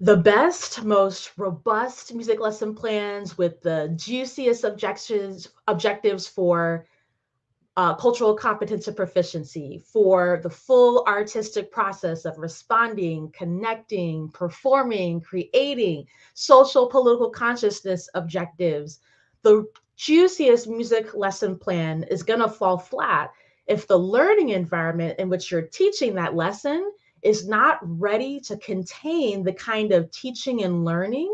The best, most robust music lesson plans with the juiciest objectives for cultural competence and proficiency, for the full artistic process of responding, connecting, performing, creating, social political consciousness objectives. The juiciest music lesson plan is going to fall flat if the learning environment in which you're teaching that lesson is not ready to contain the kind of teaching and learning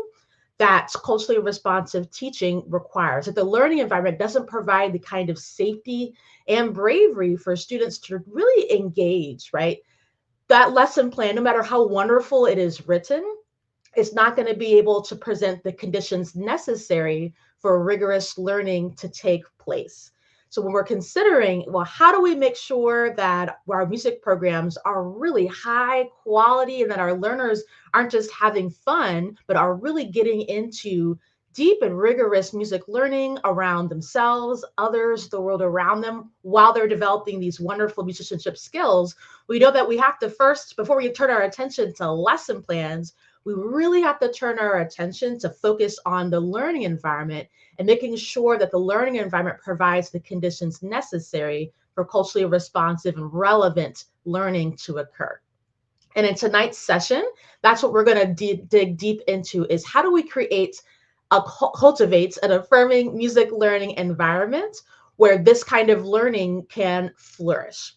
that culturally responsive teaching requires. If the learning environment doesn't provide the kind of safety and bravery for students to really engage, right? That lesson plan, no matter how wonderful it is written, it's not going to be able to present the conditions necessary for rigorous learning to take place. So when we're considering, well, how do we make sure that our music programs are really high quality and that our learners aren't just having fun, but are really getting into deep and rigorous music learning around themselves, others, the world around them, while they're developing these wonderful musicianship skills? We know that we have to first, before we turn our attention to lesson plans, we really have to turn our attention to focus on the learning environment and making sure that the learning environment provides the conditions necessary for culturally responsive and relevant learning to occur. And in tonight's session, that's what we're going to dig deep into is how do we cultivate an affirming music learning environment where this kind of learning can flourish.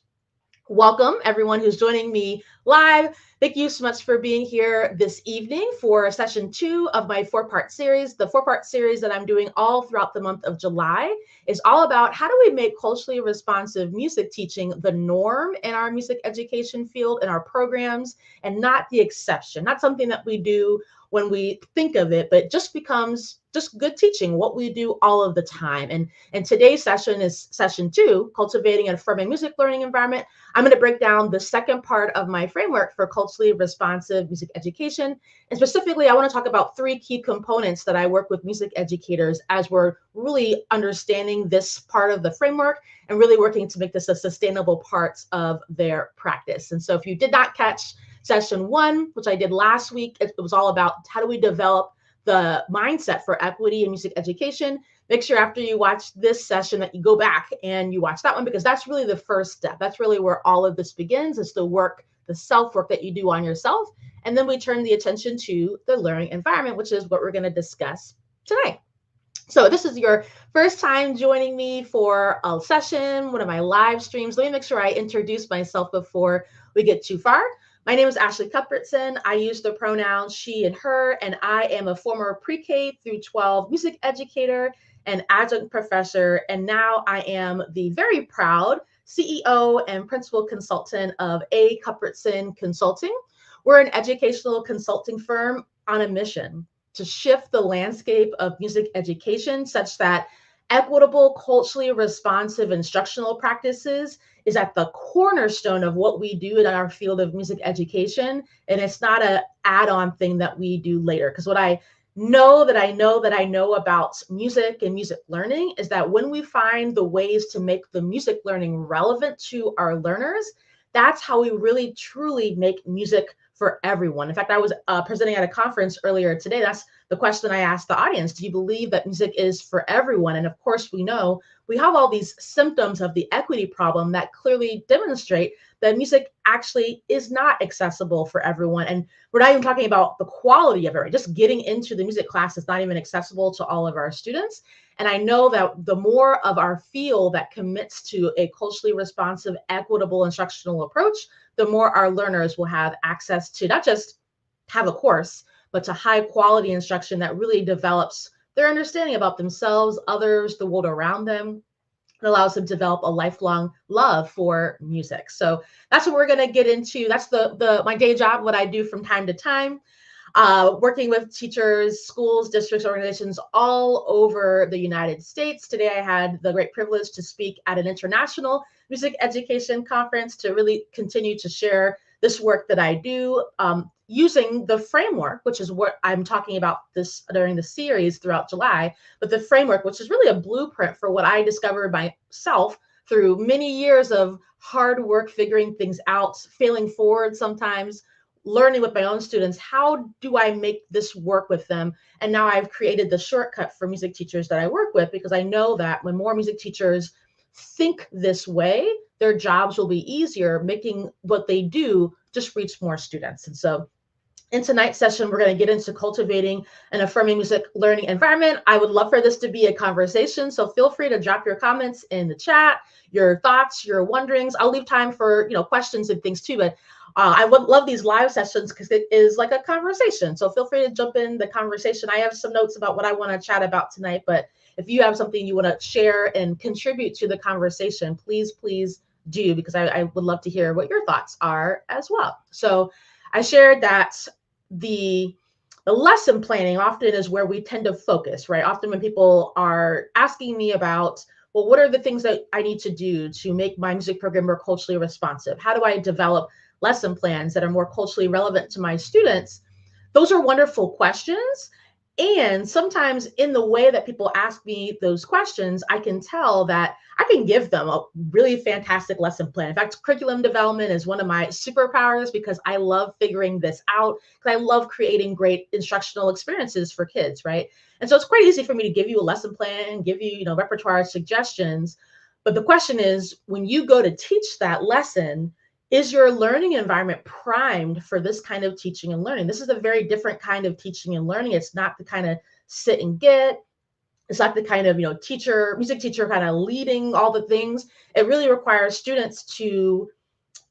Welcome, everyone who's joining me live. Thank you so much for being here this evening for session 2 of my 4-part series. The 4-part series that I'm doing all throughout the month of July is all about how do we make culturally responsive music teaching the norm in our music education field, in our programs, and not the exception, not something that we do when we think of it, but just becomes just good teaching, what we do all of the time. And today's session is session 2, Cultivating an Affirming Music Learning Environment. I'm going to break down the second part of my framework for culturally responsive music education. And specifically, I want to talk about 3 key components that I work with music educators as we're really understanding this part of the framework and really working to make this a sustainable part of their practice. And so if you did not catch session 1, which I did last week, it was all about how do we develop the mindset for equity in music education. Make sure after you watch this session that you go back and you watch that one, because that's really the first step. That's really where all of this begins, is the work, the self-work that you do on yourself. And then we turn the attention to the learning environment, which is what we're going to discuss tonight. So this is your first time joining me for a session, one of my live streams. Let me make sure I introduce myself before we get too far. My name is Ashley Cuthbertson. I use the pronouns she and her, and I am a former pre-K through 12 music educator and adjunct professor. And now I am the very proud CEO and principal consultant of A. Cuthbertson Consulting. We're an educational consulting firm on a mission to shift the landscape of music education such that equitable, culturally responsive instructional practices is at the cornerstone of what we do in our field of music education. And it's not an add-on thing that we do later. Because what I know about music and music learning is that when we find the ways to make the music learning relevant to our learners, that's how we really truly make music for everyone. In fact, I was presenting at a conference earlier today. That's the question I asked the audience. Do you believe that music is for everyone? And of course, we know we have all these symptoms of the equity problem that clearly demonstrate that music actually is not accessible for everyone. And we're not even talking about the quality of it, right? Just getting into the music class is not even accessible to all of our students. And I know that the more of our field that commits to a culturally responsive, equitable instructional approach, the more our learners will have access to not just have a course, but to high quality instruction that really develops their understanding about themselves, others, the world around them. It allows them to develop a lifelong love for music. So that's what we're going to get into. That's my day job, what I do from time to time. Working with teachers, schools, districts, organizations all over the United States. Today, I had the great privilege to speak at an international music education conference to really continue to share this work that I do using the framework, which is what I'm talking about this during the series throughout July, but the framework, which is really a blueprint for what I discovered myself through many years of hard work, figuring things out, failing forward sometimes, learning with my own students, how do I make this work with them? And now I've created the shortcut for music teachers that I work with, because I know that when more music teachers think this way, their jobs will be easier, making what they do just reach more students. And so in tonight's session, we're going to get into cultivating an affirming music learning environment. I would love for this to be a conversation, so feel free to drop your comments in the chat, your thoughts, your wonderings. I'll leave time for questions and things too, but I would love these live sessions because it is like a conversation. So feel free to jump in the conversation. I have some notes about what I want to chat about tonight, but if you have something you want to share and contribute to the conversation, please do, because I would love to hear what your thoughts are as well. So I shared that the lesson planning often is where we tend to focus, right? Often when people are asking me about, well, what are the things that I need to do to make my music program more culturally responsive? How do I develop lesson plans that are more culturally relevant to my students? Those are wonderful questions. And sometimes in the way that people ask me those questions, I can tell that I can give them a really fantastic lesson plan. In fact, curriculum development is one of my superpowers because I love figuring this out, because I love creating great instructional experiences for kids, right? And so it's quite easy for me to give you a lesson plan and give you, repertoire suggestions. But the question is, when you go to teach that lesson, is your learning environment primed for this kind of teaching and learning? This is a very different kind of teaching and learning. It's not the kind of sit and get. It's not the kind of, music teacher kind of leading all the things. It really requires students to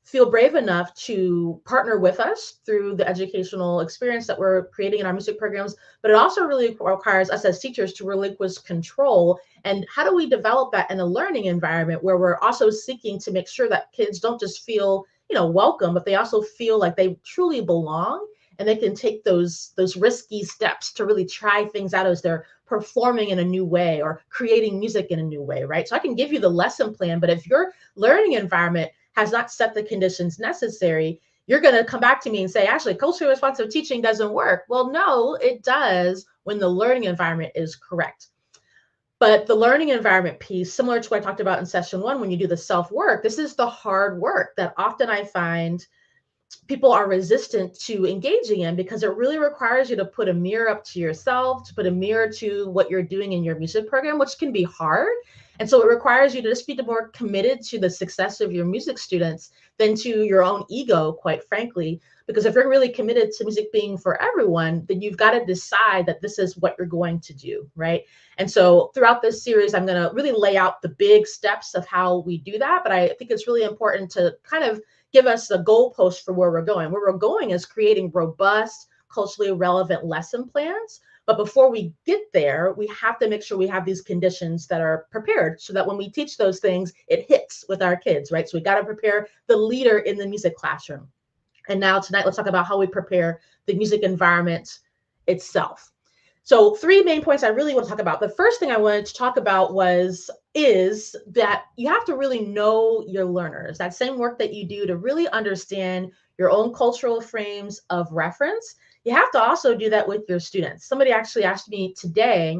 feel brave enough to partner with us through the educational experience that we're creating in our music programs. But it also really requires us as teachers to relinquish control. And how do we develop that in a learning environment where we're also seeking to make sure that kids don't just feel, welcome, but they also feel like they truly belong, and they can take those risky steps to really try things out as they're performing in a new way or creating music in a new way, right? So I can give you the lesson plan, but if your learning environment has not set the conditions necessary, you're going to come back to me and say, actually, culturally responsive teaching doesn't work. Well, no, it does when the learning environment is correct. But the learning environment piece, similar to what I talked about in session one, when you do the self-work, this is the hard work that often I find people are resistant to engaging in, because it really requires you to put a mirror up to yourself, to put a mirror to what you're doing in your music program, which can be hard. And so it requires you to just be more committed to the success of your music students than to your own ego, quite frankly. Because if you're really committed to music being for everyone, then you've got to decide that this is what you're going to do, right? And so throughout this series, I'm going to really lay out the big steps of how we do that. But I think it's really important to kind of give us a goalpost for where we're going. Where we're going is creating robust, culturally relevant lesson plans. But before we get there, we have to make sure we have these conditions that are prepared so that when we teach those things, it hits with our kids, right? So we got to prepare the leader in the music classroom. And now tonight, let's talk about how we prepare the music environment itself. So 3 main points I really want to talk about. The first thing I wanted to talk about is that you have to really know your learners. That same work that you do to really understand your own cultural frames of reference, you have to also do that with your students. Somebody actually asked me today,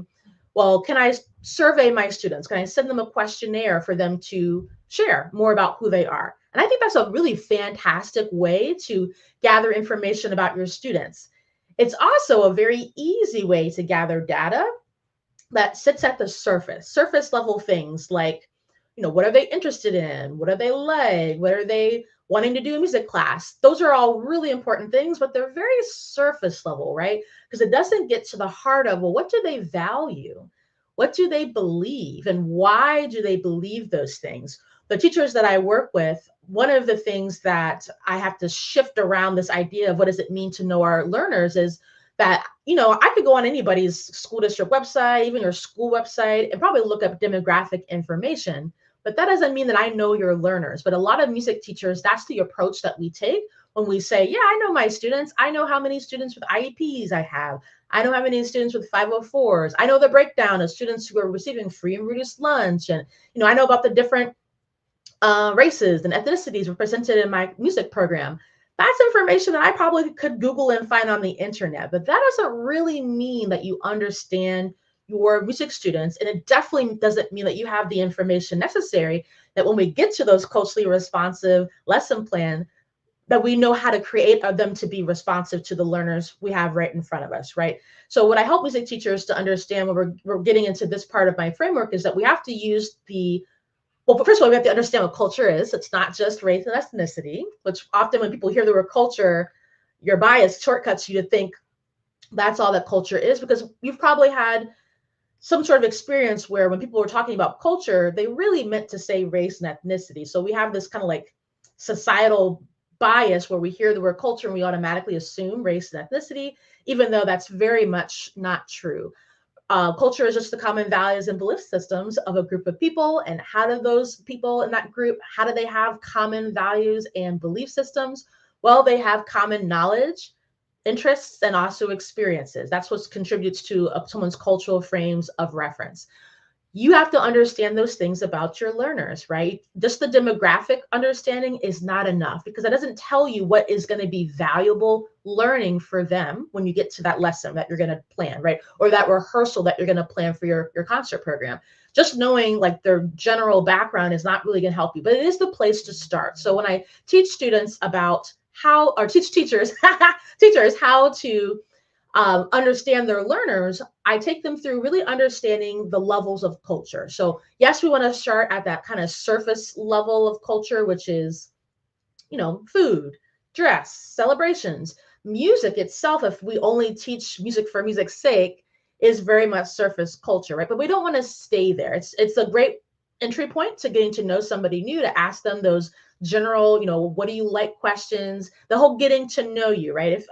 well, can I survey my students? Can I send them a questionnaire for them to share more about who they are? And I think that's a really fantastic way to gather information about your students. It's also a very easy way to gather data that sits at the surface level things like, what are they interested in? What are they like? What are they wanting to do in music class? Those are all really important things, but they're very surface level, right? Because it doesn't get to the heart of, well, what do they value? What do they believe? And why do they believe those things? The teachers that I work with, one of the things that I have to shift around this idea of what does it mean to know our learners is that, I could go on anybody's school district website, even your school website, and probably look up demographic information. But that doesn't mean that I know your learners. But a lot of music teachers, that's the approach that we take when we say, yeah, I know my students. I know how many students with IEPs I have. I know how many students with 504s. I know the breakdown of students who are receiving free and reduced lunch. And, I know about the different races and ethnicities represented in my music program. That's information that I probably could Google and find on the internet, but that doesn't really mean that you understand your music students. And it definitely doesn't mean that you have the information necessary that when we get to those culturally responsive lesson plan, that we know how to create them to be responsive to the learners we have right in front of us, right? So what I help music teachers to understand when we're getting into this part of my framework is that we have to use well, first of all, we have to understand what culture is. It's not just race and ethnicity, which often when people hear the word culture, your bias shortcuts you to think that's all that culture is, because you've probably had some sort of experience where when people were talking about culture, they really meant to say race and ethnicity. So we have this kind of like societal bias where we hear the word culture and we automatically assume race and ethnicity, even though that's very much not true. Culture is just the common values and belief systems of a group of people. And how do those people in that group, how do they have common values and belief systems? Well, they have common knowledge, interests, and also experiences. That's what contributes to someone's cultural frames of reference. You have to understand those things about your learners, right? Just the demographic understanding is not enough, because that doesn't tell you what is going to be valuable learning for them when you get to that lesson that you're going to plan, right? Or that rehearsal that you're going to plan for your concert program. Just knowing like their general background is not really going to help you, but it is the place to start. So when I teach students about how, or teach teachers, teachers how to understand their learners, I take them through really understanding the levels of culture. So yes, we want to start at that kind of surface level of culture, which is, food, dress, celebrations, music itself. If we only teach music for music's sake, is very much surface culture, right? But we don't want to stay there. It's a great entry point to getting to know somebody new, to ask them those general, what do you like questions, the whole getting to know you, right?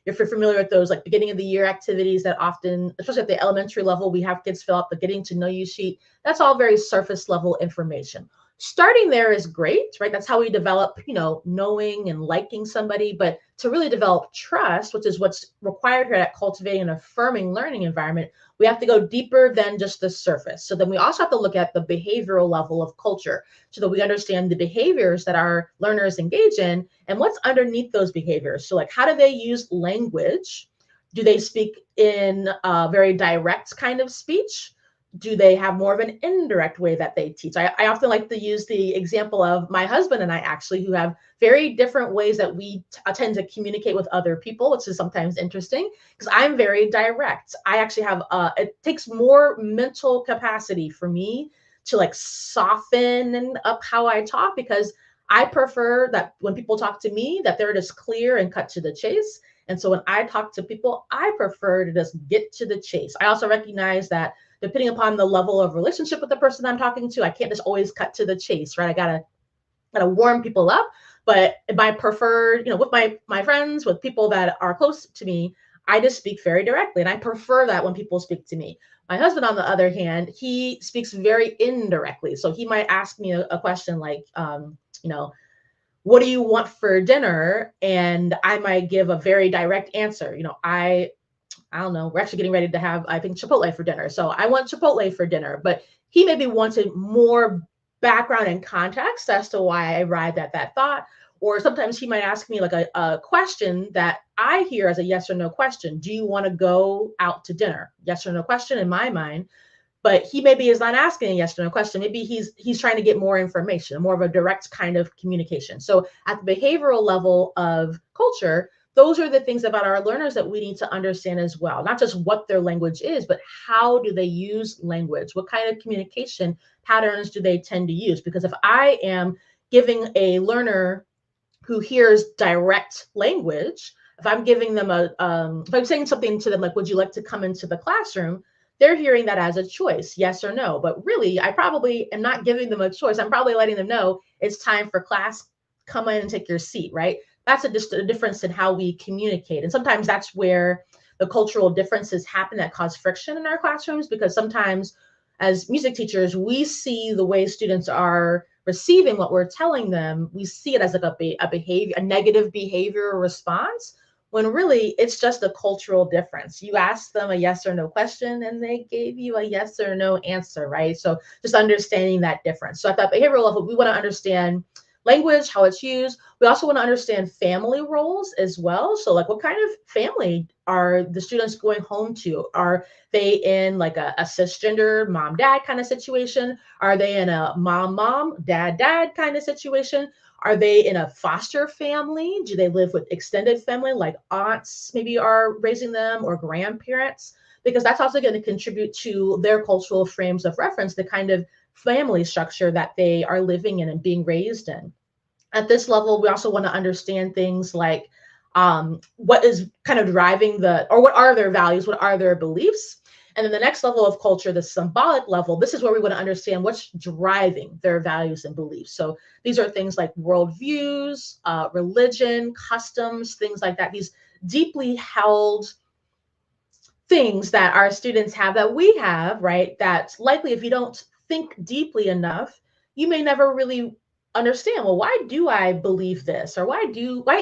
If you're familiar with those like beginning of the year activities that often, especially at the elementary level, we have kids fill out the getting to know you sheet. That's all very surface level information. Starting there is great, right? That's how we develop, knowing and liking somebody. But to really develop trust, which is what's required here at Cultivating an Affirming Learning Environment, we have to go deeper than just the surface. So then we also have to look at the behavioral level of culture so that we understand the behaviors that our learners engage in and what's underneath those behaviors. So like, how do they use language? Do they speak in a very direct kind of speech? Do they have more of an indirect way that they teach? I often like to use the example of my husband and I, actually, who have very different ways that we tend to communicate with other people, which is sometimes interesting because I'm very direct. I actually have, it takes more mental capacity for me to like soften up how I talk, because I prefer that when people talk to me, that they're just clear and cut to the chase. And so when I talk to people, I prefer to just get to the chase. I also recognize that depending upon the level of relationship with the person I'm talking to, I can't just always cut to the chase, right? I gotta warm people up. But my preferred, with my friends, with people that are close to me, I just speak very directly. And I prefer that when people speak to me. My husband, on the other hand, he speaks very indirectly. So he might ask me a question like, what do you want for dinner? And I might give a very direct answer. I don't know. We're actually getting ready to have, I think, Chipotle for dinner. So I want Chipotle for dinner. But he maybe wanted more background and context as to why I arrived at that thought. Or sometimes he might ask me like a question that I hear as a yes or no question. Do you want to go out to dinner? Yes or no question in my mind. But he maybe is not asking a yes or no question. Maybe he's trying to get more information, more of a direct kind of communication. So at the behavioral level of culture, those are the things about our learners that we need to understand as well. Not just what their language is, but how do they use language? What kind of communication patterns do they tend to use? Because if I am giving a learner who hears direct language, if I'm giving them if I'm saying something to them like, would you like to come into the classroom? They're hearing that as a choice, yes or no. But really, I probably am not giving them a choice. I'm probably letting them know it's time for class. Come in and take your seat, right? That's just a difference in how we communicate. And sometimes that's where the cultural differences happen that cause friction in our classrooms, because sometimes as music teachers, we see the way students are receiving what we're telling them. We see it as like a behavior, a negative behavior response, when really it's just a cultural difference. You asked them a yes or no question and they gave you a yes or no answer, right? So just understanding that difference. So at that behavioral level, we want to understand language, how it's used. We also want to understand family roles as well. So like, what kind of family are the students going home to? Are they in like a cisgender mom-dad kind of situation? Are they in a mom-mom, dad-dad kind of situation? Are they in a foster family? Do they live with extended family, like aunts maybe are raising them, or grandparents? Because that's also going to contribute to their cultural frames of reference, the kind of family structure that they are living in and being raised in. At this level, we also want to understand things like what is kind of driving or what are their values, what are their beliefs. And then the next level of culture, the symbolic level, this is where we want to understand what's driving their values and beliefs. So these are things like worldviews, religion, customs, things like that. These deeply held things that our students have, that we have, right? That likely, if you don't think deeply enough, you may never really understand, well, why do I believe this? Or why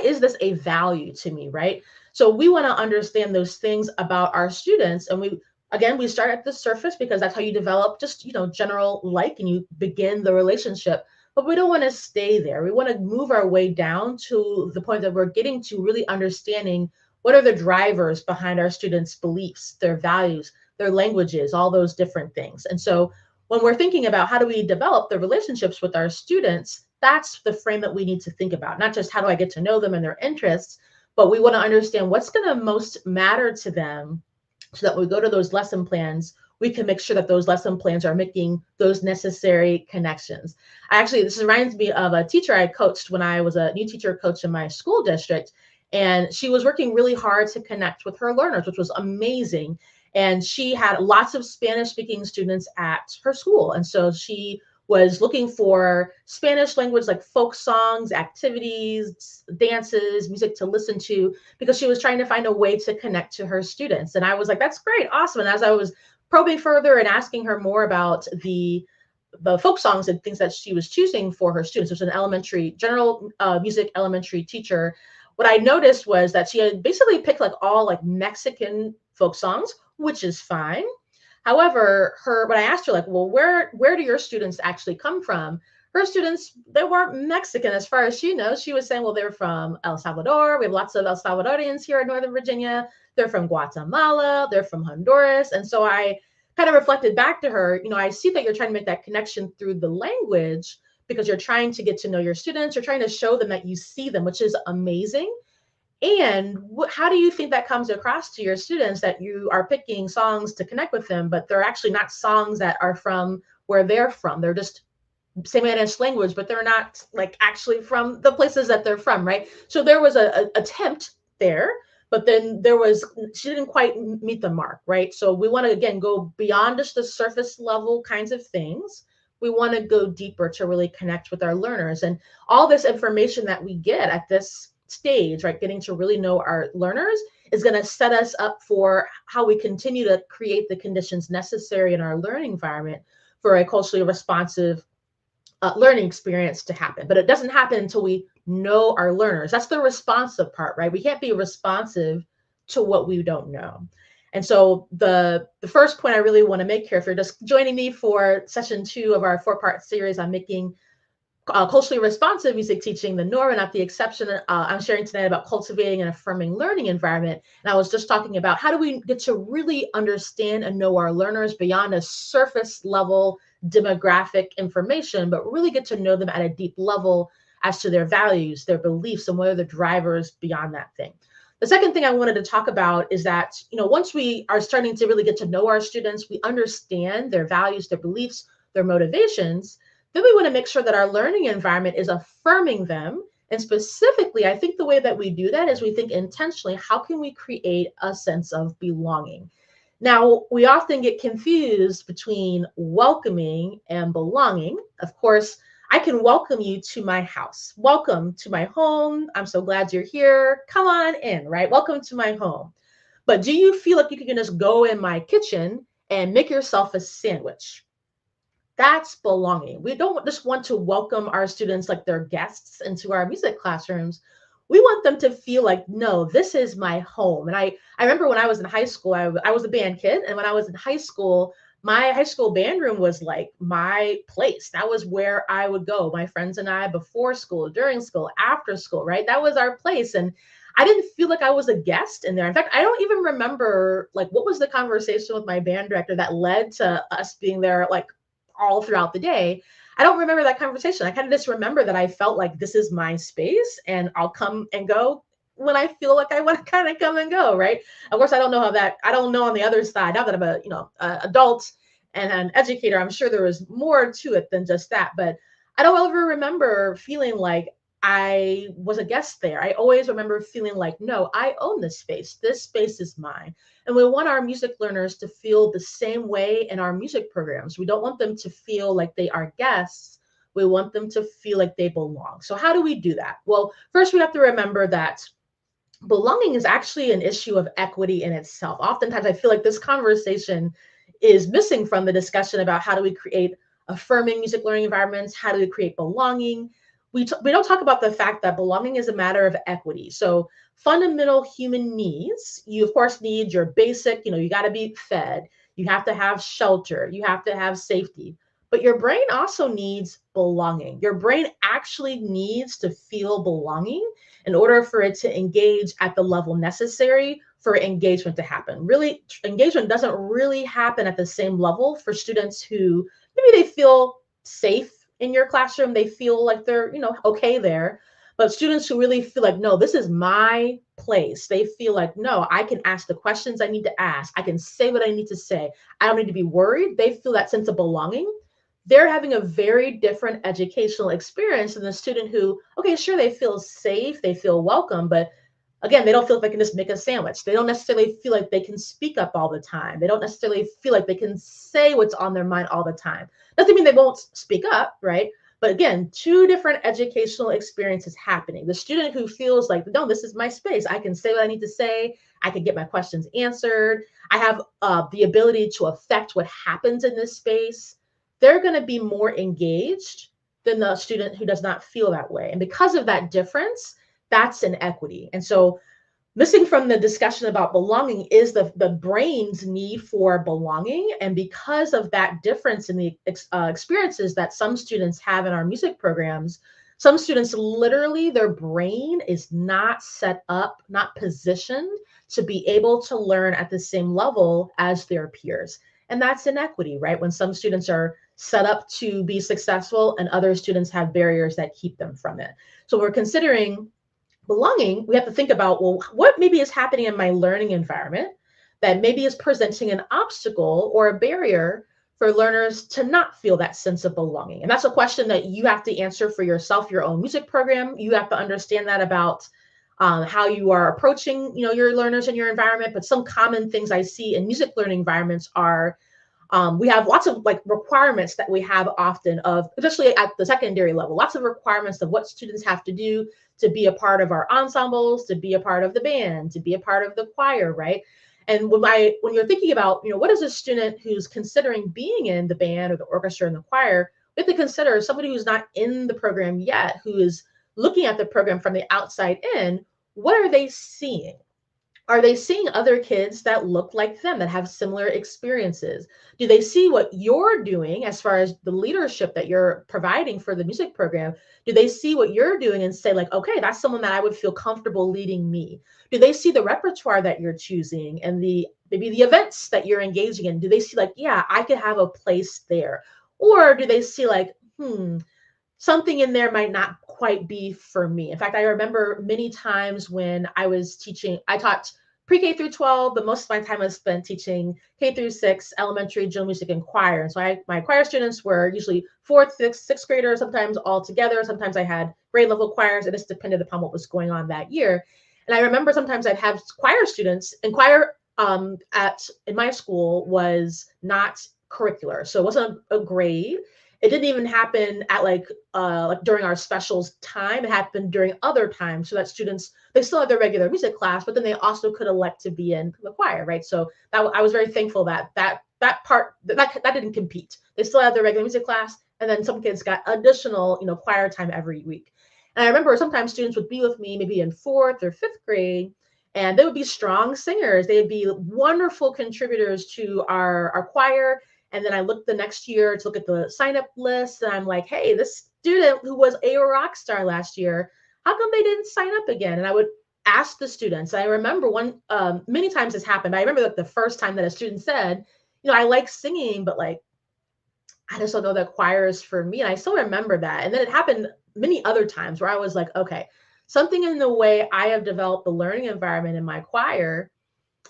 is this a value to me, right? So we want to understand those things about our students. And we start at the surface, because that's how you develop just, general like, and you begin the relationship. But we don't want to stay there. We want to move our way down to the point that we're getting to really understanding what are the drivers behind our students' beliefs, their values, their languages, all those different things. And so when we're thinking about how do we develop the relationships with our students, that's the frame that we need to think about. Not just how do I get to know them and their interests, but we want to understand what's going to most matter to them, so that when we go to those lesson plans, we can make sure that those lesson plans are making those necessary connections. This reminds me of a teacher I coached when I was a new teacher coach in my school district. And she was working really hard to connect with her learners, which was amazing. And she had lots of Spanish speaking students at her school. And so she was looking for Spanish language, like folk songs, activities, dances, music to listen to, because she was trying to find a way to connect to her students. And I was like, that's great, awesome. And as I was probing further and asking her more about the folk songs and things that she was choosing for her students, it was an general music elementary teacher. What I noticed was that she had basically picked like all like Mexican folk songs, which is fine. However, when I asked her, like, well, where do your students actually come from? Her students, they weren't Mexican as far as she knows. She was saying, well, they're from El Salvador. We have lots of El Salvadorians here in Northern Virginia. They're from Guatemala. They're from Honduras. And so I kind of reflected back to her, I see that you're trying to make that connection through the language, because you're trying to get to know your students. You're trying to show them that you see them, which is amazing. And how do you think that comes across to your students, that you are picking songs to connect with them, but they're actually not songs that are from where they're from? They're just Spanish language, but they're not like actually from the places that they're from, right? So there was a attempt there, but then she didn't quite meet the mark, right? So we want to, again, go beyond just the surface level kinds of things. We want to go deeper to really connect with our learners. And all this information that we get at this stage, right, getting to really know our learners, is going to set us up for how we continue to create the conditions necessary in our learning environment for a culturally responsive learning experience to happen. But it doesn't happen until we know our learners. That's the responsive part, right? We can't be responsive to what we don't know. And so the first point I really want to make here, if you're just joining me for session 2 of our 4-part series on making culturally responsive music teaching the norm and not the exception, I'm sharing tonight about cultivating an affirming learning environment. And I was just talking about how do we get to really understand and know our learners beyond a surface level demographic information, but really get to know them at a deep level as to their values, their beliefs, and what are the drivers beyond that thing. The second thing I wanted to talk about is that, once we are starting to really get to know our students, we understand their values, their beliefs, their motivations, then we want to make sure that our learning environment is affirming them. And specifically, I think the way that we do that is we think intentionally, how can we create a sense of belonging? Now, we often get confused between welcoming and belonging. Of course, I can welcome you to my house. Welcome to my home. I'm so glad you're here. Come on in, right? Welcome to my home. But do you feel like you can just go in my kitchen and make yourself a sandwich? That's belonging. We don't just want to welcome our students like they're guests into our music classrooms. We want them to feel like, no, this is my home. And I remember when I was in high school, I was a band kid. And when I was in high school, my high school band room was like my place. That was where I would go. My friends and I, before school, during school, after school, right? That was our place. And I didn't feel like I was a guest in there. In fact, I don't even remember like what was the conversation with my band director that led to us being there like all throughout the day. I don't remember that conversation. I kind of just remember that I felt like this is my space and I'll come and go when I feel like I want to kind of come and go, right? Of course, I don't know I don't know on the other side. Now that I'm a adult and an educator, I'm sure there was more to it than just that. But I don't ever remember feeling like I was a guest there. I always remember feeling like, no, I own this space. This space is mine. And we want our music learners to feel the same way in our music programs. We don't want them to feel like they are guests. We want them to feel like they belong. So, how do we do that? Well, first, we have to remember that belonging is actually an issue of equity in itself. Oftentimes, I feel like this conversation is missing from the discussion about how do we create affirming music learning environments, how do we create belonging. We don't talk about the fact that belonging is a matter of equity. So fundamental human needs, you of course need your basic, you got to be fed, you have to have shelter, you have to have safety, but your brain also needs belonging. Your brain actually needs to feel belonging in order for it to engage at the level necessary for engagement to happen. Really, engagement doesn't really happen at the same level for students who maybe they feel safe in your classroom, they feel like they're, okay there. But students who really feel like, no, this is my place, they feel like, no, I can ask the questions I need to ask, I can say what I need to say, I don't need to be worried. They feel that sense of belonging. They're having a very different educational experience than the student who, okay, sure, they feel safe, they feel welcome, but again, they don't feel like they can just make a sandwich. They don't necessarily feel like they can speak up all the time. They don't necessarily feel like they can say what's on their mind all the time. Doesn't mean they won't speak up, right? But again, two different educational experiences happening. The student who feels like, no, this is my space. I can say what I need to say. I can get my questions answered. I have the ability to affect what happens in this space. They're going to be more engaged than the student who does not feel that way. And because of that difference, that's inequity. And so missing from the discussion about belonging is the brain's need for belonging. And because of that difference in the experiences that some students have in our music programs, some students literally, their brain is not set up, not positioned to be able to learn at the same level as their peers. And that's inequity, right? When some students are set up to be successful and other students have barriers that keep them from it. So we're considering belonging, we have to think about, well, what maybe is happening in my learning environment that maybe is presenting an obstacle or a barrier for learners to not feel that sense of belonging. And that's a question that you have to answer for yourself, your own music program. You have to understand that about how you are approaching, your learners in your environment. But some common things I see in music learning environments are we have lots of requirements that we have often of, especially at the secondary level, lots of requirements of what students have to do to be a part of our ensembles, to be a part of the band, to be a part of the choir, right? And when you're thinking about, what is a student who's considering being in the band or the orchestra and the choir, we have to consider somebody who's not in the program yet, who is looking at the program from the outside in. What are they seeing? Are they seeing other kids that look like them, that have similar experiences? Do they see what you're doing as far as the leadership that you're providing for the music program? Do they see what you're doing and say like, okay, that's someone that I would feel comfortable leading me? Do they see the repertoire that you're choosing and maybe the events that you're engaging in? Do they see like, yeah, I could have a place there? Or do they see like, something in there might not quite be for me? In fact, I remember many times when I was teaching, I taught pre-K through 12, but most of my time was spent teaching K through 6, elementary, general music, and choir. And so my choir students were usually fourth, fifth, sixth graders, sometimes all together. Sometimes I had grade level choirs, and this depended upon what was going on that year. And I remember sometimes I'd have choir students, and choir in my school was not curricular. So it wasn't a grade. It didn't even happen at like during our specials time. It happened during other times, so that students, they still had their regular music class, but then they also could elect to be in the choir, right? So I was very thankful that part that didn't compete. They still had their regular music class, and then some kids got additional choir time every week. And I remember sometimes students would be with me maybe in fourth or fifth grade, and they would be strong singers. They would be wonderful contributors to our choir. And then I looked the next year to look at the sign up list, and I'm like, hey, this student who was a rock star last year, how come they didn't sign up again? And I would ask the students. I remember many times this happened. I remember like the first time that a student said, I like singing, but like I just don't know that choir is for me. And I still remember that. And then it happened many other times where I was like, okay, something in the way I have developed the learning environment in my choir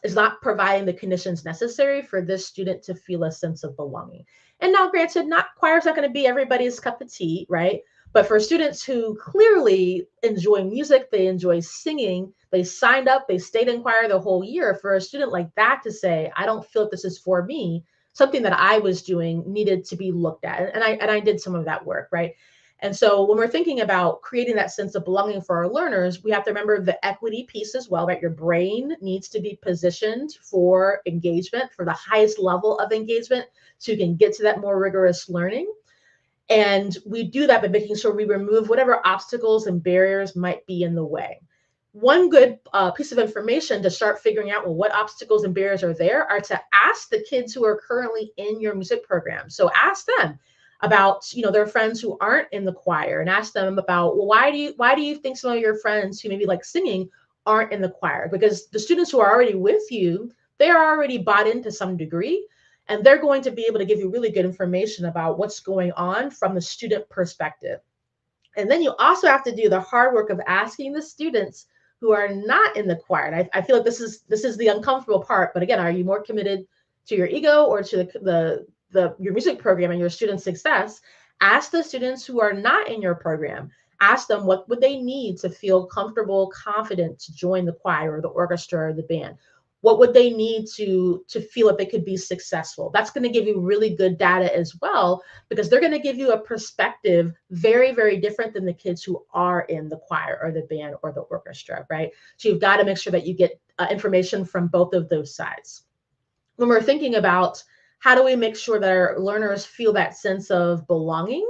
is not providing the conditions necessary for this student to feel a sense of belonging. And now, granted, not choir's not going to be everybody's cup of tea, right? But for students who clearly enjoy music, they enjoy singing, they signed up, they stayed in choir the whole year. For a student like that to say, I don't feel like this is for me, something that I was doing needed to be looked at. And I did some of that work, right? And so when we're thinking about creating that sense of belonging for our learners, we have to remember the equity piece as well, right? Your brain needs to be positioned for engagement, for the highest level of engagement, so you can get to that more rigorous learning. And we do that by making sure we remove whatever obstacles and barriers might be in the way. One good piece of information to start figuring out, well, what obstacles and barriers are there, are to ask the kids who are currently in your music program. So ask them about, their friends who aren't in the choir, and ask them about, well, why do you think some of your friends who maybe like singing aren't in the choir? Because the students who are already with you, they are already bought into some degree, and they're going to be able to give you really good information about what's going on from the student perspective. And then you also have to do the hard work of asking the students who are not in the choir. And I feel like this is the uncomfortable part. But again, are you more committed to your ego or to your music program and your student success? Ask the students who are not in your program. Ask them what would they need to feel comfortable, confident to join the choir or the orchestra or the band. What would they need to feel like they could be successful? That's going to give you really good data as well, because they're going to give you a perspective very, very different than the kids who are in the choir or the band or the orchestra, right? So you've got to make sure that you get information from both of those sides. When we're thinking about how do we make sure that our learners feel that sense of belonging,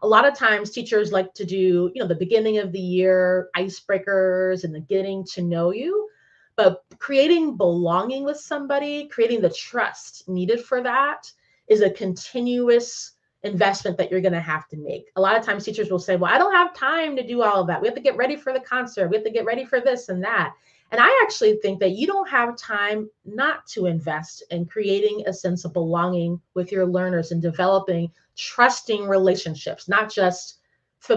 a lot of times teachers like to do, the beginning of the year icebreakers and the getting to know you. But creating belonging with somebody, creating the trust needed for that, is a continuous investment that you're going to have to make. A lot of times teachers will say, well, I don't have time to do all of that. We have to get ready for the concert. We have to get ready for this and that. And I actually think that you don't have time not to invest in creating a sense of belonging with your learners and developing trusting relationships, not just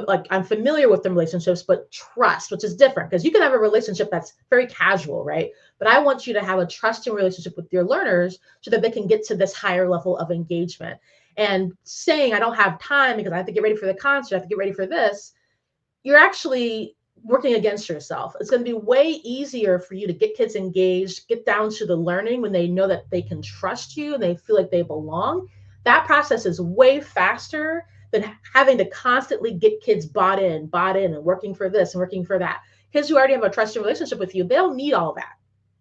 like I'm familiar with the relationships, but trust, which is different, because you can have a relationship that's very casual, right? But I want you to have a trusting relationship with your learners so that they can get to this higher level of engagement. And saying I don't have time because I have to get ready for the concert, I have to get ready for this, you're actually working against yourself. It's going to be way easier for you to get kids engaged, get down to the learning when they know that they can trust you and they feel like they belong. That process is way faster than having to constantly get kids bought in and working for this and working for that. Kids who already have a trusting relationship with you, they don't need all that.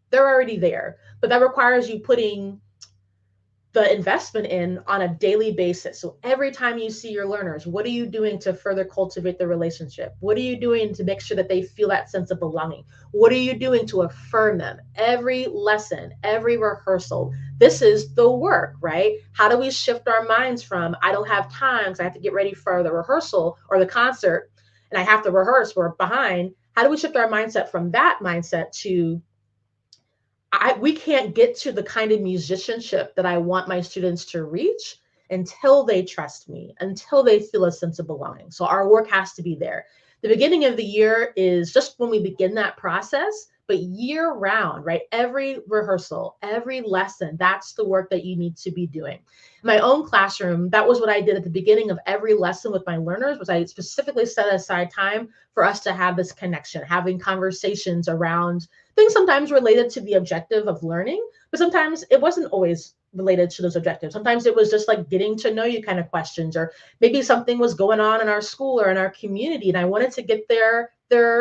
They're already there. But that requires you putting the investment in on a daily basis. So every time you see your learners, what are you doing to further cultivate the relationship? What are you doing to make sure that they feel that sense of belonging? What are you doing to affirm them? Every lesson, every rehearsal, this is the work, right? How do we shift our minds from, I don't have time because I have to get ready for the rehearsal or the concert and I have to rehearse, we're behind. How do we shift our mindset from that mindset to, we can't get to the kind of musicianship that I want my students to reach until they trust me, until they feel a sense of belonging. So our work has to be there. The beginning of the year is just when we begin that process, but year round, right? Every rehearsal, every lesson, that's the work that you need to be doing. In my own classroom, that was what I did at the beginning of every lesson with my learners, was I specifically set aside time for us to have this connection, having conversations around things sometimes related to the objective of learning, but sometimes it wasn't always related to those objectives. Sometimes it was just like getting to know you kind of questions, or maybe something was going on in our school or in our community and I wanted to get their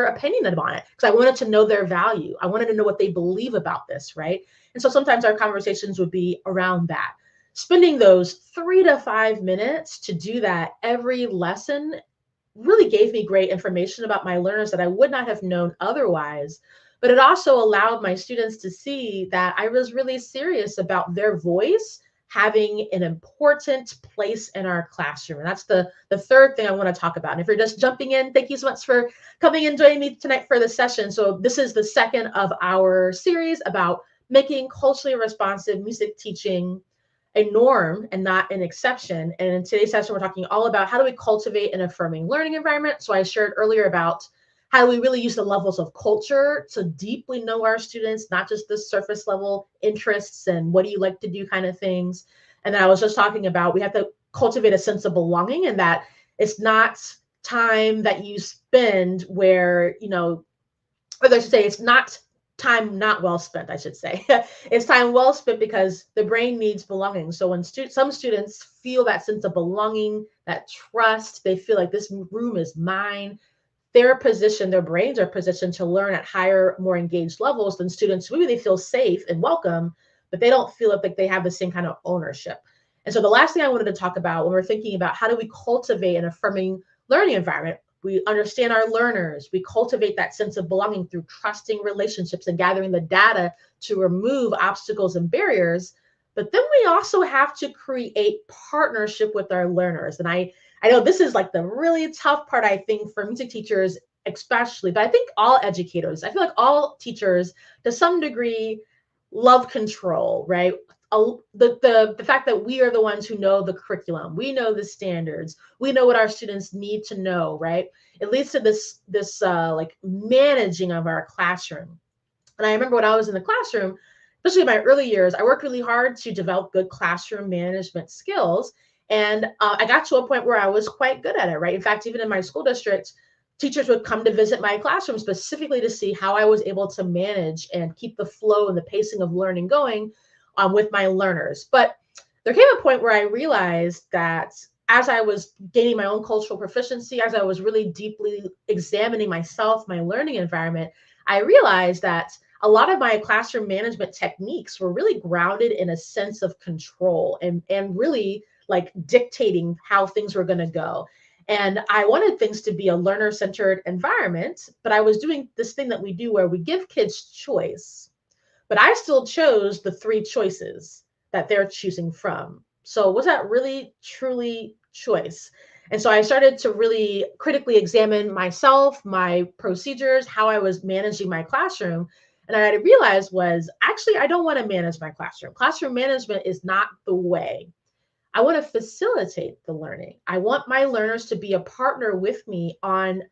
opinion on it because I wanted to know their value. I wanted to know what they believe about this, right? And so sometimes our conversations would be around that. Spending those 3 to 5 minutes to do that every lesson really gave me great information about my learners that I would not have known otherwise. But it also allowed my students to see that I was really serious about their voice having an important place in our classroom. And that's the third thing I want to talk about. And if you're just jumping in, thank you so much for coming and joining me tonight for the session. So this is the second of our series about making culturally responsive music teaching a norm and not an exception. And in today's session, we're talking all about how do we cultivate an affirming learning environment. So I shared earlier about how do we really use the levels of culture to deeply know our students, not just the surface level interests and what do you like to do kind of things. And then I was just talking about we have to cultivate a sense of belonging, and that it's not time that you spend where, or I should say, it's not time not well spent, I should say. It's time well spent because the brain needs belonging. So when some students feel that sense of belonging, that trust, they feel like this room is mine, their brains are positioned to learn at higher, more engaged levels than students who maybe they feel safe and welcome, but they don't feel like they have the same kind of ownership. And so the last thing I wanted to talk about when we're thinking about how do we cultivate an affirming learning environment, we understand our learners, we cultivate that sense of belonging through trusting relationships and gathering the data to remove obstacles and barriers. But then we also have to create partnership with our learners. And I know this is like the really tough part, I think, for music teachers, especially, but I think all educators, I feel like all teachers to some degree love control, right? The fact that we are the ones who know the curriculum, we know the standards, we know what our students need to know, right? It leads to this like managing of our classroom. And I remember when I was in the classroom, especially in my early years, I worked really hard to develop good classroom management skills. And I got to a point where I was quite good at it, right? In fact, even in my school district, teachers would come to visit my classroom specifically to see how I was able to manage and keep the flow and the pacing of learning going with my learners. But there came a point where I realized that as I was gaining my own cultural proficiency, as I was really deeply examining myself, my learning environment, I realized that a lot of my classroom management techniques were really grounded in a sense of control and really like dictating how things were going to go. And I wanted things to be a learner-centered environment, but I was doing this thing that we do where we give kids choice, but I still chose the three choices that they're choosing from. So was that really truly choice? And so I started to really critically examine myself, my procedures, how I was managing my classroom. And I realized was actually, I don't want to manage my classroom. Classroom management is not the way. I want to facilitate the learning. I want my learners to be a partner with me on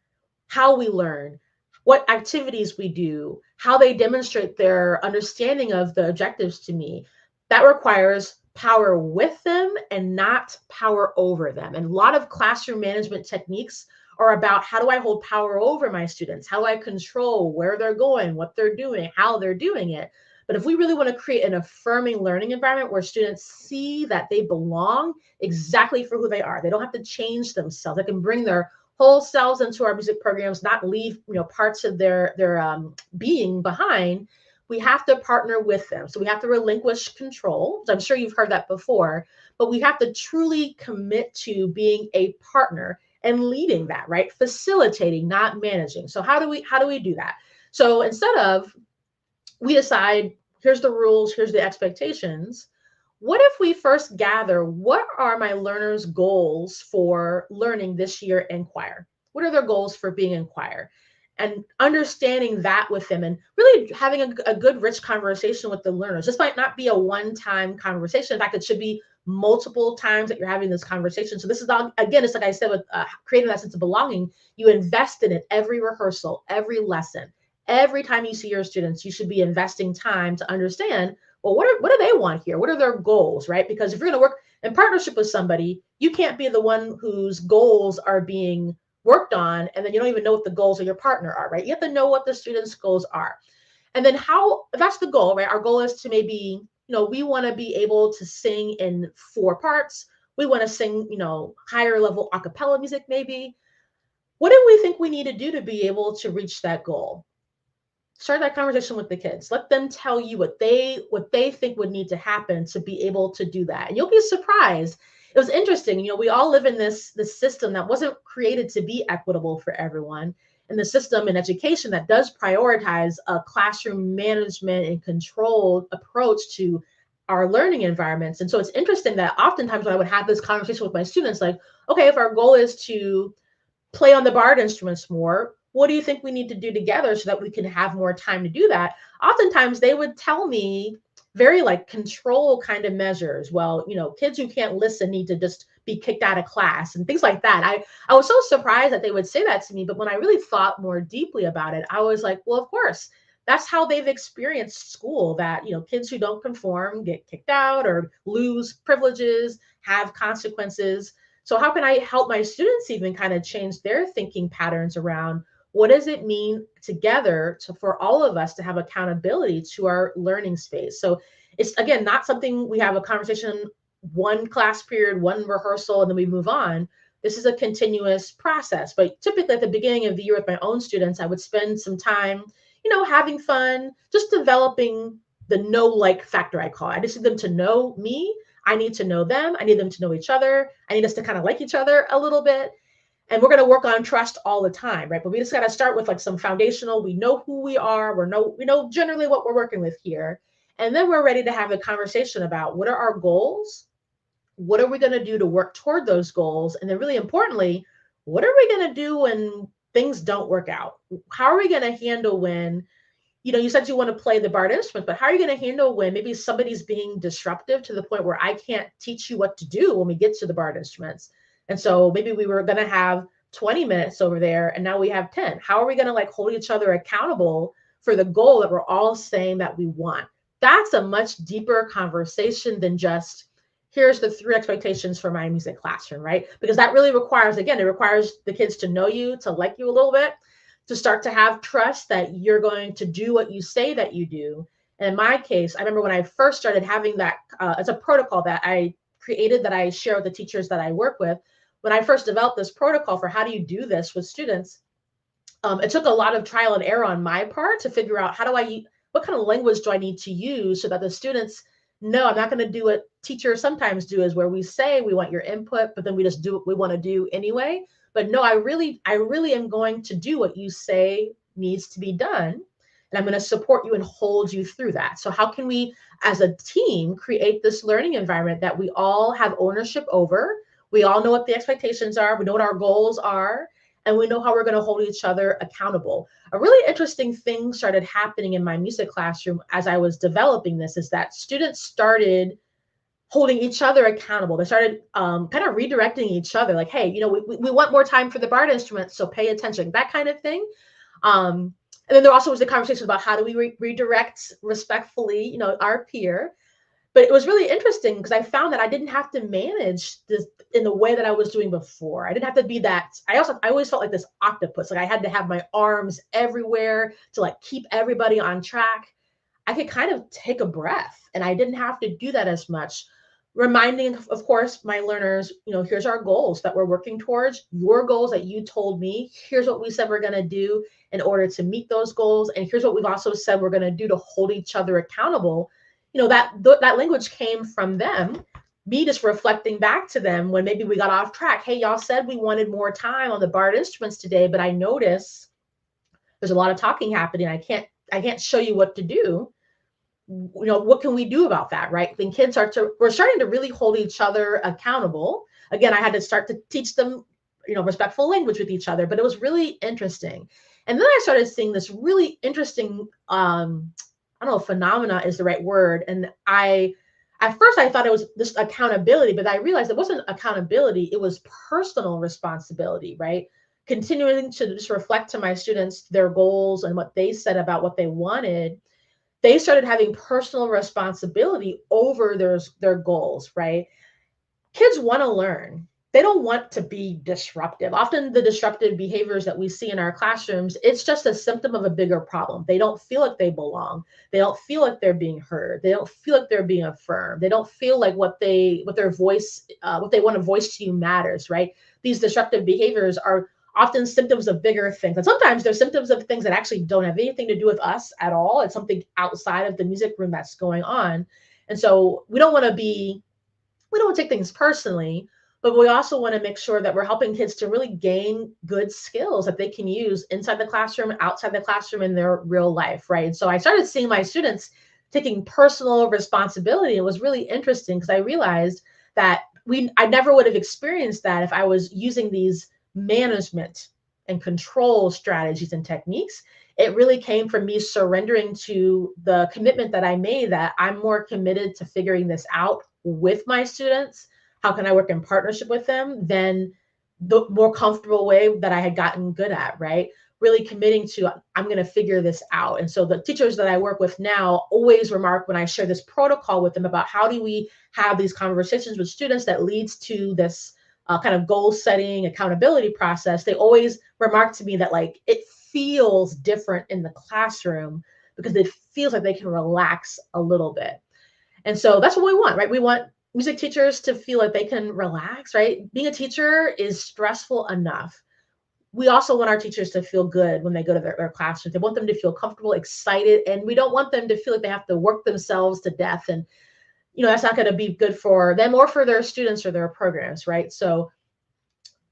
how we learn, what activities we do, how they demonstrate their understanding of the objectives to me. That requires power with them and not power over them. And a lot of classroom management techniques are about how do I hold power over my students? How do I control where they're going, what they're doing, how they're doing it? But if we really want to create an affirming learning environment where students see that they belong exactly for who they are, they don't have to change themselves. They can bring their whole selves into our music programs, not leave parts of their being behind. We have to partner with them. So we have to relinquish control. I'm sure you've heard that before, but we have to truly commit to being a partner and leading that, right? Facilitating, not managing. So how do we do that? So instead of we decide, here's the rules, here's the expectations. What if we first gather what are my learners' goals for learning this year in choir? What are their goals for being in choir? And understanding that with them and really having a good, rich conversation with the learners. This might not be a one-time conversation. In fact, it should be multiple times that you're having this conversation. So this is not, again, it's like I said with creating that sense of belonging. You invest in it every rehearsal, every lesson. Every time you see your students, you should be investing time to understand, well, what do they want here? What are their goals, right? Because if you're going to work in partnership with somebody, you can't be the one whose goals are being worked on, and then you don't even know what the goals of your partner are, right? You have to know what the students' goals are. And then how, that's the goal, right? Our goal is to maybe, we want to be able to sing in 4 parts. We want to sing, higher level a cappella music, maybe. What do we think we need to do to be able to reach that goal? Start that conversation with the kids. Let them tell you what they think would need to happen to be able to do that. And you'll be surprised. It was interesting. We all live in this system that wasn't created to be equitable for everyone. And the system in education that does prioritize a classroom management and controlled approach to our learning environments. And so it's interesting that oftentimes when I would have this conversation with my students, like, okay, if our goal is to play on the barred instruments more, what do you think we need to do together so that we can have more time to do that? Oftentimes they would tell me very like control kind of measures. Well, kids who can't listen need to just be kicked out of class and things like that. I was so surprised that they would say that to me, but when I really thought more deeply about it, I was like, well, of course, that's how they've experienced school, that kids who don't conform get kicked out or lose privileges, have consequences. So how can I help my students even kind of change their thinking patterns around what does it mean together for all of us to have accountability to our learning space? So it's, again, not something we have a conversation, one class period, one rehearsal, and then we move on. This is a continuous process. But typically at the beginning of the year with my own students, I would spend some time, having fun, just developing the know like factor, I call it. I just need them to know me. I need to know them. I need them to know each other. I need us to kind of like each other a little bit. And we're going to work on trust all the time, right? But we just got to start with like some foundational. We know who we are. We know generally what we're working with here. And then we're ready to have a conversation about what are our goals? What are we going to do to work toward those goals? And then really importantly, what are we going to do when things don't work out? How are we going to handle when, you said you want to play the barred instrument, but how are you going to handle when maybe somebody's being disruptive to the point where I can't teach you what to do when we get to the barred instruments? And so maybe we were going to have 20 minutes over there and now we have 10. How are we going to like hold each other accountable for the goal that we're all saying that we want? That's a much deeper conversation than just, here's the 3 expectations for my music classroom, right? Because that really requires, again, it requires the kids to know you, to like you a little bit, to start to have trust that you're going to do what you say that you do. And in my case, I remember when I first started having that, it's a protocol that I created that I share with the teachers that I work with. When I first developed this protocol for how do you do this with students, it took a lot of trial and error on my part to figure out what kind of language do I need to use so that the students know I'm not going to do what teachers sometimes do, is where we say we want your input, but then we just do what we want to do anyway. But no, I really am going to do what you say needs to be done. And I'm going to support you and hold you through that. So how can we, as a team, create this learning environment that we all have ownership over? We all know what the expectations are. We know what our goals are. And we know how we're going to hold each other accountable. A really interesting thing started happening in my music classroom as I was developing this, is that students started holding each other accountable. They started kind of redirecting each other, like, hey, we want more time for the barred instruments, so pay attention, that kind of thing. And then there also was the conversation about how do we redirect respectfully, our peer. But it was really interesting because I found that I didn't have to manage this in the way that I was doing before. I didn't have to be that. I always felt like this octopus. Like I had to have my arms everywhere to like keep everybody on track. I could kind of take a breath and I didn't have to do that as much. Reminding, of course, my learners, here's our goals that we're working towards, your goals that you told me. Here's what we said we're going to do in order to meet those goals. And here's what we've also said we're going to do to hold each other accountable. That language came from them, me just reflecting back to them when maybe we got off track. Hey, y'all said we wanted more time on the barred instruments today, but I notice there's a lot of talking happening. I can't show you what to do. What can we do about that, right? Then we're starting to really hold each other accountable. Again, I had to start to teach them, respectful language with each other, but it was really interesting. And then I started seeing this really interesting, I don't know if phenomena is the right word. And at first I thought it was this accountability, but I realized it wasn't accountability. It was personal responsibility, right? Continuing to just reflect to my students their goals and what they said about what they wanted. They started having personal responsibility over their goals, right? Kids want to learn. They don't want to be disruptive. Often the disruptive behaviors that we see in our classrooms, it's just a symptom of a bigger problem. They don't feel like they belong. They don't feel like they're being heard. They don't feel like they're being affirmed. They don't feel like what they want to voice to you matters, right? These disruptive behaviors are often symptoms of bigger things. And sometimes they're symptoms of things that actually don't have anything to do with us at all. It's something outside of the music room that's going on. And so we don't want to take things personally, but we also want to make sure that we're helping kids to really gain good skills that they can use inside the classroom, outside the classroom, in their real life, right? And so I started seeing my students taking personal responsibility. It was really interesting because I realized that I never would have experienced that if I was using these management and control strategies and techniques. it really came from me surrendering to the commitment that I made that I'm more committed to figuring this out with my students. How can I work in partnership with them than the more comfortable way that I had gotten good at, right? Really committing to, I'm going to figure this out. And so the teachers that I work with now always remark when I share this protocol with them about how do we have these conversations with students that leads to this kind of goal setting accountability process. They always remark to me that like it feels different in the classroom because it feels like they can relax a little bit. And so that's what we want, right? We want music teachers to feel like they can relax, right? Being a teacher is stressful enough. We also want our teachers to feel good when they go to their classrooms. They want them to feel comfortable, excited, and we don't want them to feel like they have to work themselves to death. And, that's not going to be good for them or for their students or their programs, right? So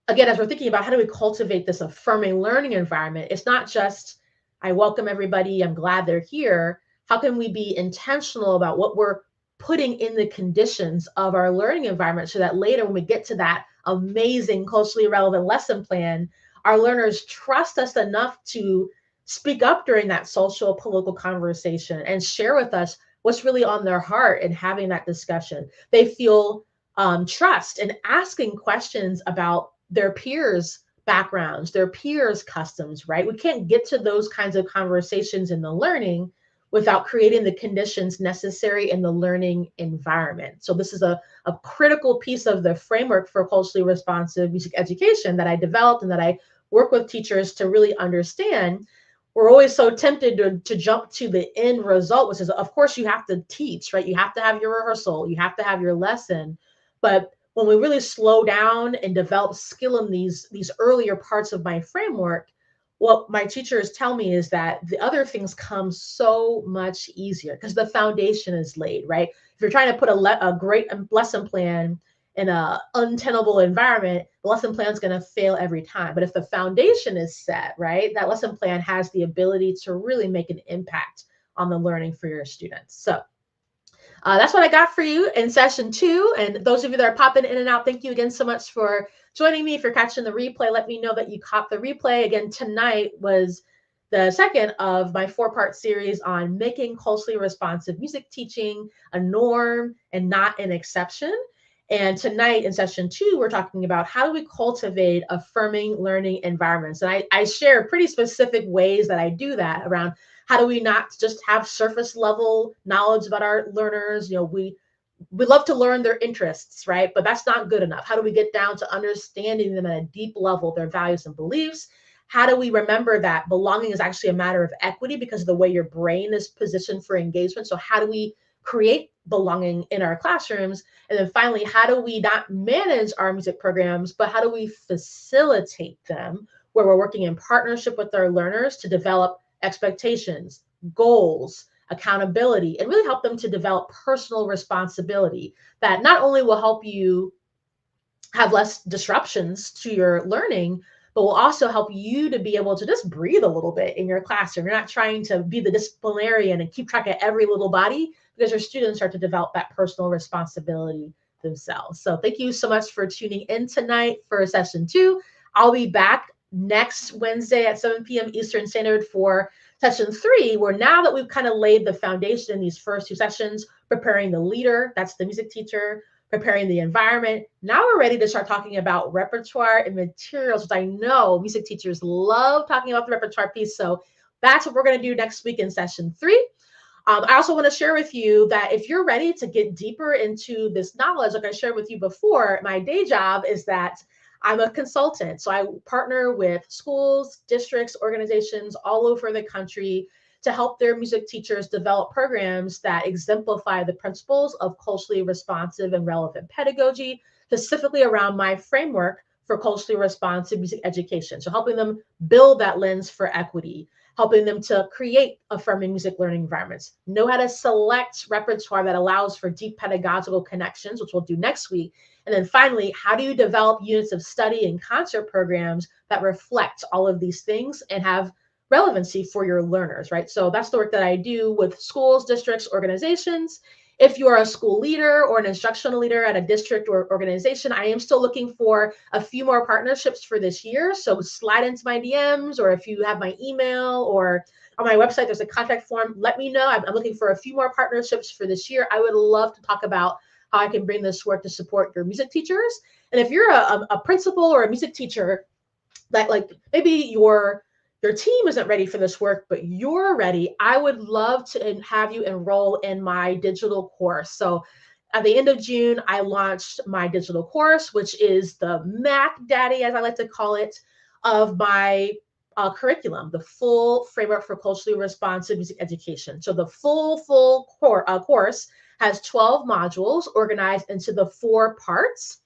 again, as we're thinking about how do we cultivate this affirming learning environment, it's not just, I welcome everybody, I'm glad they're here. How can we be intentional about what we're putting in the conditions of our learning environment so that later when we get to that amazing culturally relevant lesson plan, our learners trust us enough to speak up during that social political conversation and share with us what's really on their heart and having that discussion. They feel trust in asking questions about their peers' backgrounds, their peers' customs, right? We can't get to those kinds of conversations in the learning without creating the conditions necessary in the learning environment. So this is a critical piece of the framework for culturally responsive music education that I developed and that I work with teachers to really understand. We're always so tempted to jump to the end result, which is, of course, you have to teach, right? You have to have your rehearsal, you have to have your lesson. But when we really slow down and develop skill in these earlier parts of my framework, what my teachers tell me is that the other things come so much easier because the foundation is laid, right? If you're trying to put a great lesson plan in an untenable environment, the lesson plan is going to fail every time. But if the foundation is set, right, that lesson plan has the ability to really make an impact on the learning for your students. So that's what I got for you in session 2. And those of you that are popping in and out, thank you again so much for joining me. If you're catching the replay, let me know that you caught the replay. Again, tonight was the second of my 4-part series on making culturally responsive music teaching a norm and not an exception. And tonight in session 2, we're talking about how do we cultivate affirming learning environments. And I share pretty specific ways that I do that around how do we not just have surface level knowledge about our learners? We love to learn their interests, right? But that's not good enough. How do we get down to understanding them at a deep level, their values and beliefs? How do we remember that belonging is actually a matter of equity because of the way your brain is positioned for engagement? So how do we create belonging in our classrooms? And then finally, how do we not manage our music programs, but how do we facilitate them where we're working in partnership with our learners to develop expectations, goals, accountability, and really help them to develop personal responsibility that not only will help you have less disruptions to your learning, but will also help you to be able to just breathe a little bit in your classroom. You're not trying to be the disciplinarian and keep track of every little body because your students start to develop that personal responsibility themselves. So thank you so much for tuning in tonight for session 2. I'll be back next Wednesday at 7 p.m. Eastern Standard for session 3, where now that we've kind of laid the foundation in these first 2 sessions, preparing the leader, that's the music teacher, preparing the environment, now we're ready to start talking about repertoire and materials, which I know music teachers love talking about the repertoire piece. So that's what we're going to do next week in session 3. I also want to share with you that if you're ready to get deeper into this knowledge, like I shared with you before, my day job is that I'm a consultant. So I partner with schools, districts, organizations all over the country to help their music teachers develop programs that exemplify the principles of culturally responsive and relevant pedagogy, specifically around my framework for culturally responsive music education. So helping them build that lens for equity, helping them to create affirming music learning environments, know how to select repertoire that allows for deep pedagogical connections, which we'll do next week. And then finally, how do you develop units of study and concert programs that reflect all of these things and have relevancy for your learners, right? So that's the work that I do with schools, districts, organizations. If you are a school leader or an instructional leader at a district or organization, I am still looking for a few more partnerships for this year. So slide into my DMs, or if you have my email or on my website, there's a contact form. Let me know. I'm looking for a few more partnerships for this year. I would love to talk about how I can bring this work to support your music teachers. And if you're a principal or a music teacher that like maybe your team isn't ready for this work, but you're ready, I would love to have you enroll in my digital course. So at the end of June, I launched my digital course, which is the Mac Daddy, as I like to call it, of my curriculum, the full framework for culturally responsive music education. So the full course has 12 modules organized into the 4 parts.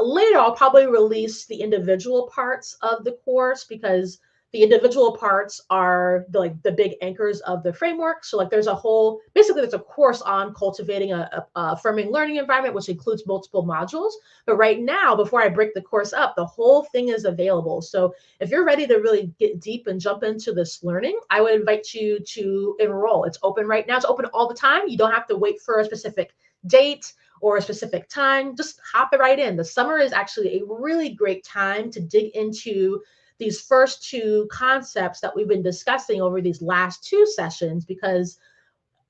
Later, I'll probably release the individual parts of the course, because the individual parts are the big anchors of the framework. So like there's a course on cultivating a affirming learning environment, which includes multiple modules. But right now, before I break the course up, the whole thing is available. So if you're ready to really get deep and jump into this learning, I would invite you to enroll. It's open right now. It's open all the time. You don't have to wait for a specific date or a specific time. Just hop it right in. The summer is actually a really great time to dig into these first 2 concepts that we've been discussing over these last 2 sessions, because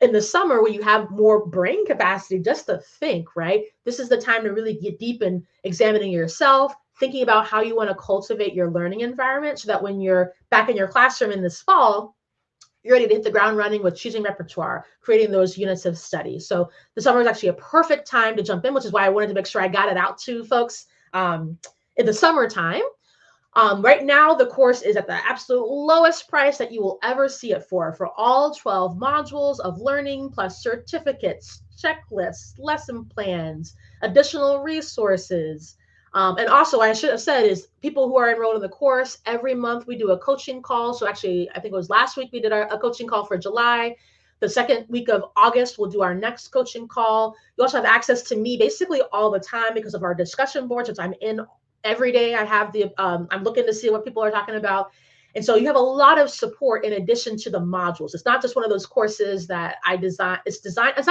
in the summer, when you have more brain capacity just to think, right? This is the time to really get deep in examining yourself, thinking about how you want to cultivate your learning environment, so that when you're back in your classroom in this fall, you're ready to hit the ground running with choosing repertoire, creating those units of study. So the summer is actually a perfect time to jump in, which is why I wanted to make sure I got it out to folks in the summertime. Right now, the course is at the absolute lowest price that you will ever see it for all 12 modules of learning, plus certificates, checklists, lesson plans, additional resources. And also, I should have said, is people who are enrolled in the course, every month we do a coaching call. So actually, I think it was last week we did a coaching call for July. The second week of August, we'll do our next coaching call. You also have access to me basically all the time because of our discussion boards, which I'm in every day. I have I'm looking to see what people are talking about. And so you have a lot of support in addition to the modules. It's not just one of those courses that it's not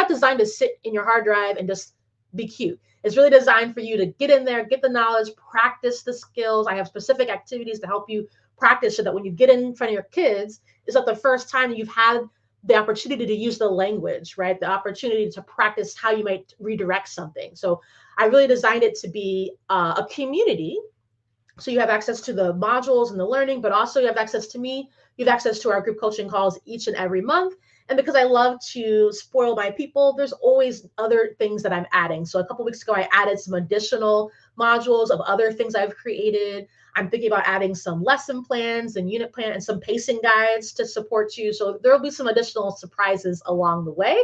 designed to sit in your hard drive and just be cute. It's really designed for you to get in there, get the knowledge, practice the skills. I have specific activities to help you practice, so that when you get in front of your kids, it's not the first time you've had the opportunity to use the language, right? The opportunity to practice how you might redirect something. So I really designed it to be a community. So you have access to the modules and the learning, but also you have access to me. You have access to our group coaching calls each and every month. And because I love to spoil my people, there's always other things that I'm adding. So a couple of weeks ago, I added some additional modules of other things I've created. I'm thinking about adding some lesson plans and unit plan and some pacing guides to support you. So there'll be some additional surprises along the way.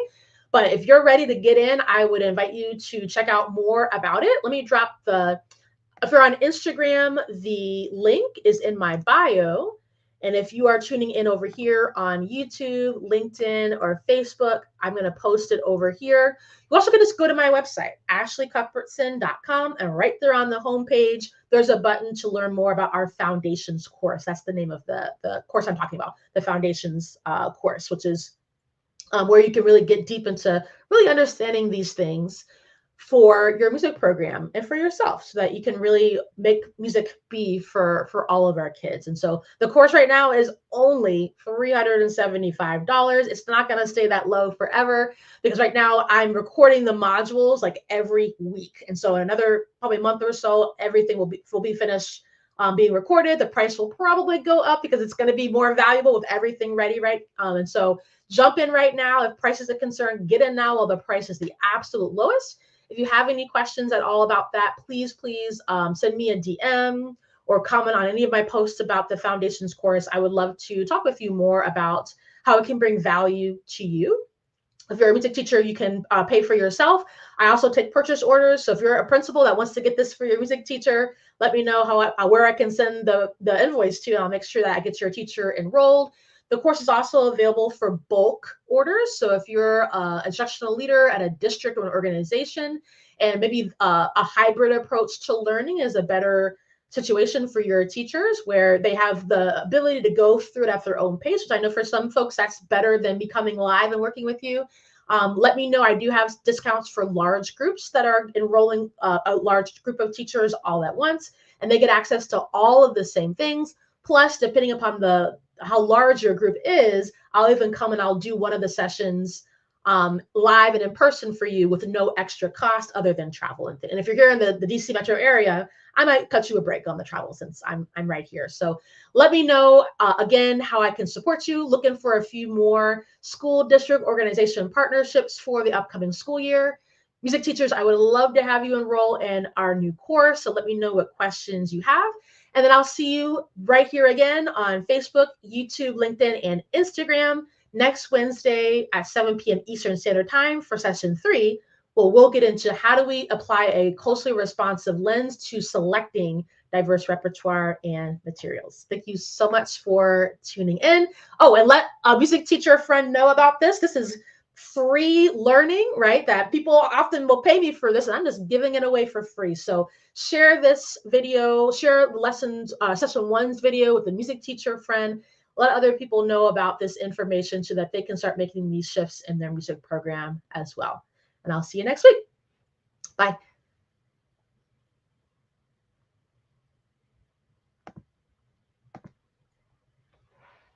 But if you're ready to get in, I would invite you to check out more about it. Let me drop if you're on Instagram, the link is in my bio. And if you are tuning in over here on YouTube, LinkedIn, or Facebook, I'm going to post it over here. You also can just go to my website, ashleycuthbertson.com, and right there on the homepage, there's a button to learn more about our Foundations course. That's the name of the course I'm talking about, the Foundations course, which is where you can really get deep into really understanding these things for your music program and for yourself, so that you can really make music be for all of our kids. And so the course right now is only $375. It's not going to stay that low forever, because right now I'm recording the modules like every week. And so in another probably month or so, everything will be finished being recorded. The price will probably go up because it's going to be more valuable with everything ready, right? And so jump in right now. If price is a concern, get in now while the price is the absolute lowest. If you have any questions at all about that, please send me a DM or comment on any of my posts about the Foundations course. I would love to talk with you more about how it can bring value to you. If you're a music teacher, you can pay for yourself. I also take purchase orders. So if you're a principal that wants to get this for your music teacher, let me know where I can send the invoice to, and I'll make sure that I get your teacher enrolled. The course is also available for bulk orders. So if you're an instructional leader at a district or an organization, and maybe a hybrid approach to learning is a better situation for your teachers, where they have the ability to go through it at their own pace, which I know for some folks that's better than becoming live and working with you. Let me know. I do have discounts for large groups that are enrolling a large group of teachers all at once, and they get access to all of the same things. Plus, depending upon how large your group is, I'll even come and I'll do one of the sessions live and in person for you with no extra cost other than travel. And if you're here in the DC metro area, I might cut you a break on the travel since I'm right here. So let me know again how I can support you. Looking for a few more school district organization partnerships for the upcoming school year. Music teachers, I would love to have you enroll in our new course. So let me know what questions you have. And then I'll see you right here again on Facebook, YouTube, LinkedIn, and Instagram next Wednesday at 7 p.m. Eastern Standard Time for session 3. Well, we'll get into how do we apply a closely responsive lens to selecting diverse repertoire and materials. Thank you so much for tuning in. Oh, and let a music teacher friend know about this. This is free learning, right? That people often will pay me for this, and I'm just giving it away for free. So share this video, share lessons, session 1's video with a music teacher friend. Let other people know about this information so that they can start making these shifts in their music program as well. And I'll see you next week. Bye.